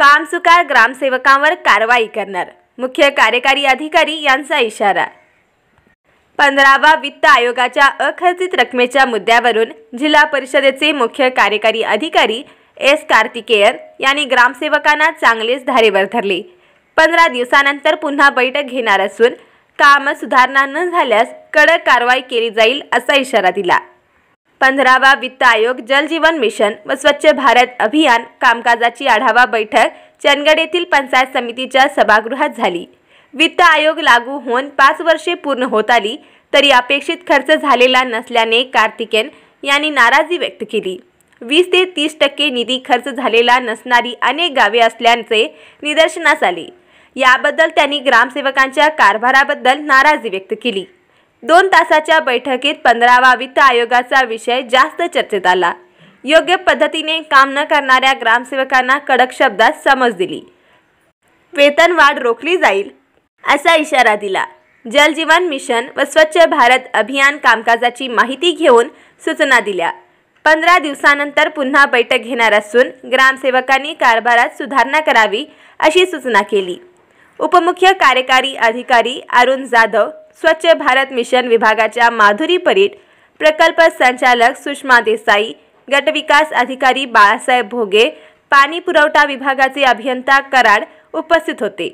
कामचुकार ग्रामसेवकांवर कारवाई करणार, मुख्य कार्यकारी अधिकारी यांचा इशारा। 15वा वित्त आयोगाच्या अखर्चित रकमेच्या मुद्द्यावरून जिल्हा परिषदेचे मुख्य कार्यकारी अधिकारी एस कार्तिकेयन यांनी ग्रामसेवकांना चांगलेच धारेवर धरले। 15 दिवसानंतर पुन्हा बैठक घेणार असून काम सुधारणा न झाल्यास कडक कारवाई केली जाईल असा इशारा दिला। 15वा वित्त आयोग जल जीवन मिशन व स्वच्छ भारत अभियान कामकाजाची आढावा बैठक चंदगड येथील पंचायत समितीच्या सभागृहात झाली। वित्त आयोग लागू होऊन 5 वर्षे पूर्ण होत आली तरी अपेक्षित खर्च झालेला नसल्याने कार्तिकेयन यांनी नाराजी व्यक्त केली। 20 ते 30% निधी खर्च झालेला नसणारी अनेक गावे असल्याचे निदर्शनास आले। याबद्दल त्यांनी ग्रामसेवकांच्या कारभाराबद्दल नाराजी व्यक्त केली। 2 तासाच्या बैठकीत 15वा वित्त आयोगाचा विषय जास्त चर्चेत आला। योग्य पद्धतीने काम न करणाऱ्या ग्रामसेवकांना कडक शब्दात समज दिली। वेतनवाढ रोखली जाईल असा इशारा दिला। जल जीवन मिशन व स्वच्छ भारत अभियान कामकाजाची माहिती घेऊन सूचना दिल्या। 15 दिवसानंतर पुन्हा बैठक घेणार असून ग्रामसेवकांनी कारभारात सुधारणा करावी अशी सूचना केली। उपमुख्य कार्यकारी अधिकारी अरुण जाधव, स्वच्छ भारत मिशन विभागाच्या माधुरी परीट, प्रकल्प संचालक सुषमा देसाई, गटविकास अधिकारी बाळासाहेब भोगे, पाणी पुरवठा विभागाचे अभियंता कराड उपस्थित होते।